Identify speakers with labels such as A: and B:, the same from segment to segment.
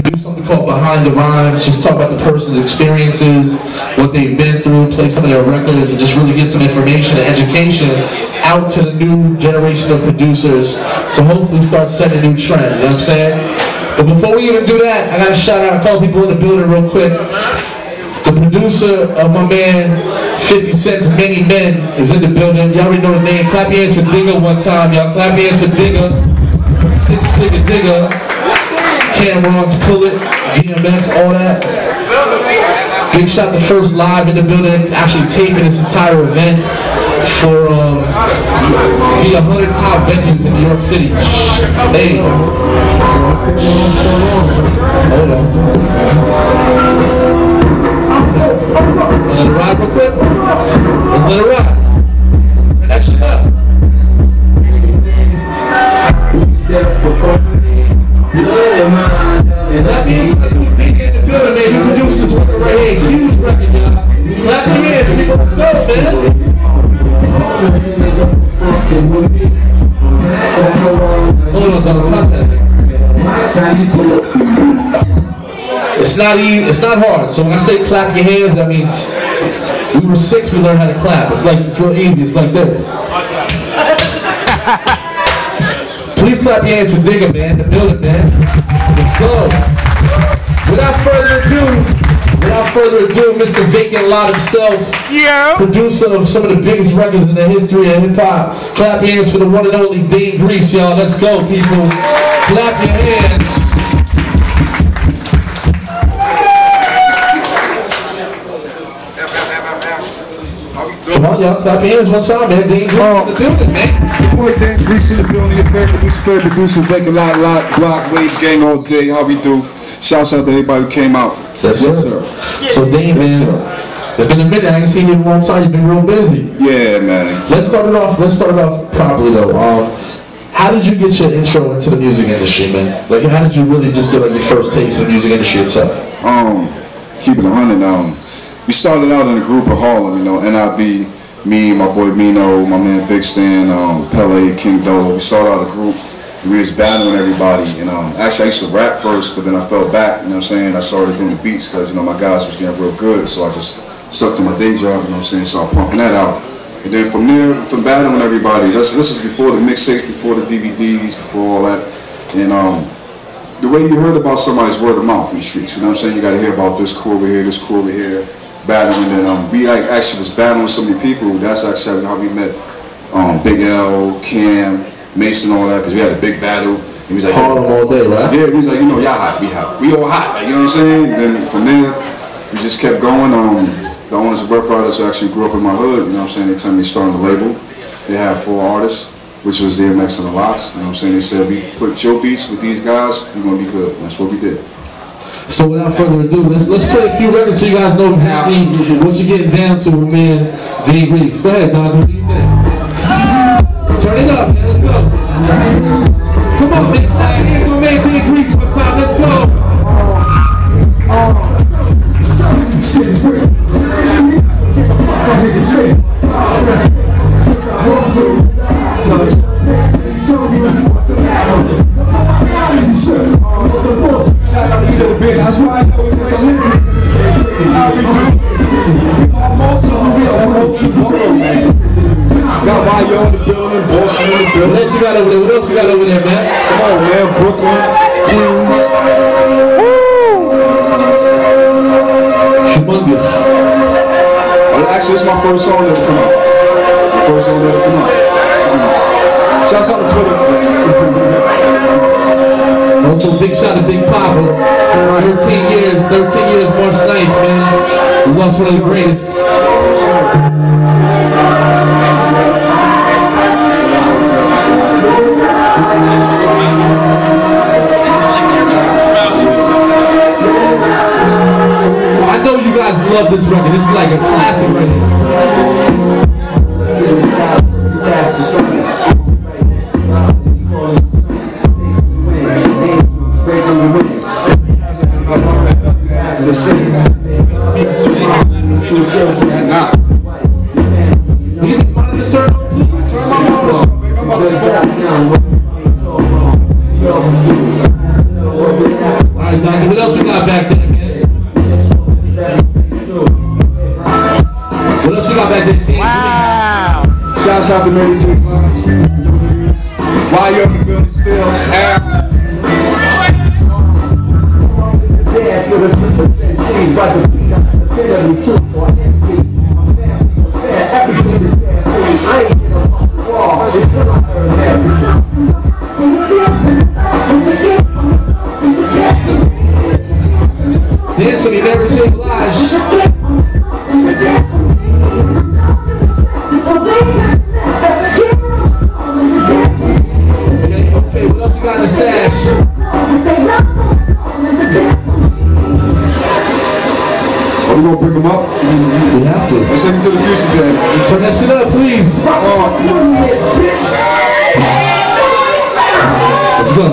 A: do something called Behind the Rhymes, just talk about the person's experiences, what they've been through, play some of their records, and just really get some information and education out to the new generation of producers to hopefully start setting a new trend, you know what I'm saying? But before we even do that, I gotta shout out a couple people in the building real quick. The producer of my man 50 Cent's Many Men is in the building. Y'all already know the name. Clap your hands for Digga one time, y'all. Clap your hands for Digga. Six-figure Digga. Cameron's Pull It, DMX, all that. Big shot the first live in the building, actually taping this entire event for the 100 top venues in New York City. Hey. Hold on. Let it ride real quick. Let's let it ride. That shit up. And that means that we think in the building, man. You producers working right here. Huge record, y'all. Clap your hands, people. Let's go, man. Hold on, don't cuss at me. It's not easy, it's not hard. So when I say clap your hands, that means we were 6, we learned how to clap. It's real easy, it's like this. Please clap your hands for Digga, man, the building, man. Let's go. Without further ado, Mr. Vacant Lot himself, producer of some of the biggest records in the history of hip-hop. Clap your hands for the one and only Dane Grease, y'all. Let's go, people. Clap your hands. Come on, y'all. Clap your hands one time, man. Dane Grease in the building, man.
B: Boy, Dane Grease in the building. Your favorite producer, Vacant Lot, Block, Wave, Gang all day. How we do? Shouts out to everybody who came out.
A: Yes, sir. So, Dane, man, it's been a minute. I ain't seen you in a long time. You've been real busy.
B: Yeah, man.
A: Let's start it off properly, though. How did you get your intro into the music industry, man? Like, how did you really just get like your first taste of the music industry itself?
B: Keeping it 100. We started out in a group of Harlem, you know, NIB, me, my boy Mino, my man Big Stan, Pele, King Dolo. We started out a group. We was battling everybody, and actually I used to rap first, but then I fell back, you know what I'm saying? I started doing the beats because, you know, my guys was getting real good, so I just stuck to my day job, you know what I'm saying? So I'm pumping that out. And then from there, from battling everybody, this is before the mixtapes, before the DVDs, before all that. And the way you heard about somebody's word of mouth in the streets, you know what I'm saying? You got to hear about this crew over here, battling. And we actually was battling with so many people. That's actually how we met Big L, Cam, Mason, all that, because we had a big battle. He was like,
A: Harlem all day, right?
B: Yeah, he was like, you know, y'all hot, we hot. We all hot, like, you know what I'm saying? Then from there, we just kept going. The owners of Rough Riders who actually grew up in my hood, you know what I'm saying? They told me they started the label. They had 4 artists, which was DMX and the Lots, you know what I'm saying? They said, we put your beats with these guys, we're going to be good. And that's what we did.
A: So without further ado, let's play a few records so you guys know exactly what you're getting down to with me and Dane Grease. Go ahead, Don. Turn it up, man. Let's go. Come on, man. Here's my man Dane Grease one time. Let's go.
B: That's why I know it's got Mayo in the building, Boston in the building.
A: What else we got over there? What else we got over there, man?
B: Come on, man. Brooklyn, Queens.
A: Humongous.
B: Well, actually, it's my first song that come out. My first song that come out. Shouts out to Twitter.
A: Also, big shout to Big Papa. 13 years, March 9th, man. We lost one of the greatest. I know you guys love this record. This is like a classic right here. Alright, Don, What else we got back there, man? What else we got back there?
C: Wow!
B: Shouts out to Mary J. Why you up in the building still?
A: Dance with me, Mary J. Blige. Okay, what else we got in the stash?
B: Are we gonna bring them up?
A: We have to.
B: Let's take them to the future, then.
A: Turn that shit up, please. Let's go.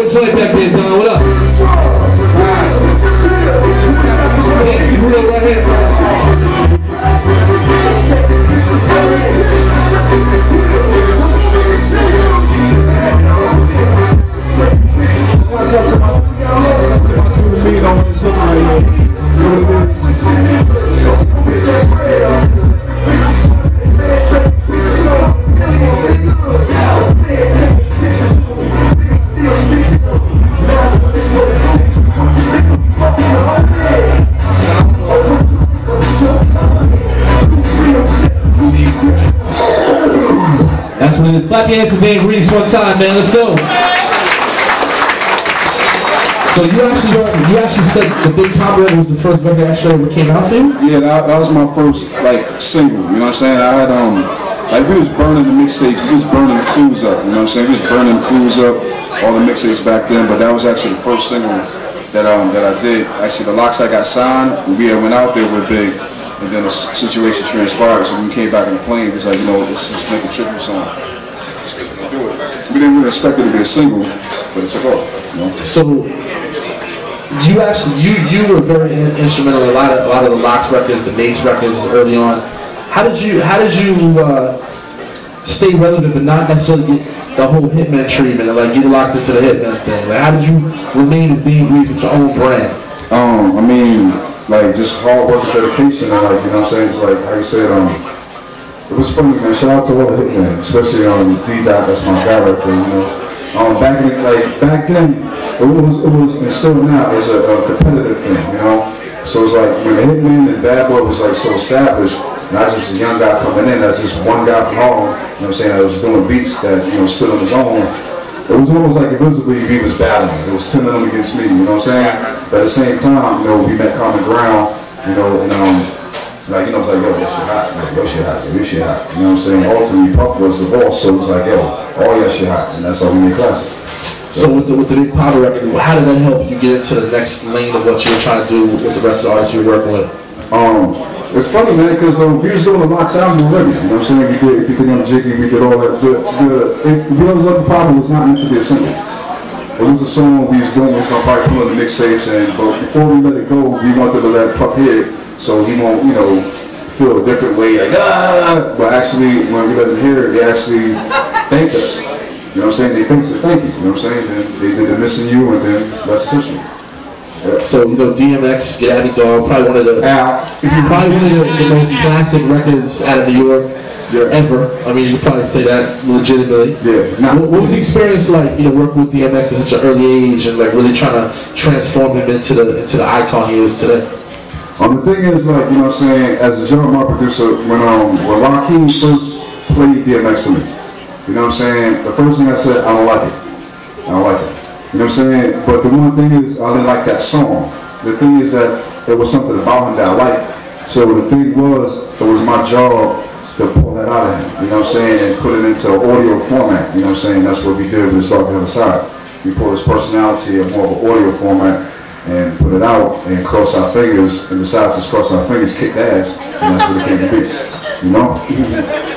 A: Joint back there, Don. What up? Nancy Grill right here. That's what it is. Clap your hands for Dave Reese one time, man. Let's go. So you actually said the Big Comrade was the first record actually ever came out there?
B: Yeah, that was my first single. You know what I'm saying? I had we was burning the mixtape, we was burning the clues up. You know what I'm saying? We was burning the clues up, all the mixtapes back then. But that was actually the first single that I did. Actually, the Locks I got signed. We went out there with Big. And then the situation transpired, so when we came back on the plane, it was like, you know, let's just make a tribute song. We didn't really expect it to be a single, but it took off, you know?
A: So, you actually, you were very instrumental in a lot of the Locks records, the Mace records early on. How did you stay relevant but not necessarily get the whole Hitman treatment and like get locked into the Hitman thing? Like, how did you remain as Dave Reese with your own brand?
B: I mean, like just hard work and dedication, and like, you know what I'm saying? It's like how you said, it was funny, man. Shout out to all the Hitmen, especially D-Dot, that's my guy right there, you know. Back then, it was and still now it's a competitive thing, you know. So it's like when the Hitman and Bad Boy was like so established, and I was just a young guy coming in, that's just one guy from home, you know what I'm saying, that was doing beats that, you know, stood on his own. It was almost like invisibly we was battling. It was 10 of them against me, you know what I'm saying? But at the same time, you know, we met common ground, you know, and like, you know, it's like, yo, this shit hot, man, yo, shit hot, yo, shit hot. You know what I'm saying? Ultimately, Puff was the boss, so it was like, yo, all your shit hot, and that's how we made classic.
A: So with the Big Papa record, how did that help you get into the next lane of what you were trying to do with the rest of the artists you were working with?
B: It's funny, man, because we was doing the Locks album already. You know what I'm saying? We did, if you think on Jiggy, we did all that. Wheels Up the Papa was not meant to be a single. It was a song we was doing, we was going to probably pull in the mixtapes, but before we let it go, we wanted to let Puff hear it, so he won't, you know, feel a different way, like, ah! But actually, when we let him hear it, they actually thanked us. You know what I'm saying? They thanked us, thank you. You know what I'm saying? And they did the Missing You, and then that's history. Yeah.
A: So, you know, DMX, Get At Me Dog, probably one of the most classic records out of New York ever. I mean, you could probably say that legitimately.
B: Yeah.
A: What was the experience like, you know, working with DMX at such an early age and like really trying to transform him into the icon he is today?
B: The thing is, like, you know what I'm saying, as a John Mark producer, when Rakim first played DMX for me, you know what I'm saying, the first thing I said, I don't like it. I don't like it. You know what I'm saying? But the one thing is, I didn't like that song. The thing is that there was something about him that I liked. So the thing was, it was my job to pull that out of him, you know what I'm saying, and put it into audio format, you know what I'm saying. That's what we did with Dark the Other Side. We pull his personality in more of an audio format and put it out and cross our fingers, and besides just cross our fingers, kick the ass, and that's what it came to be, you know?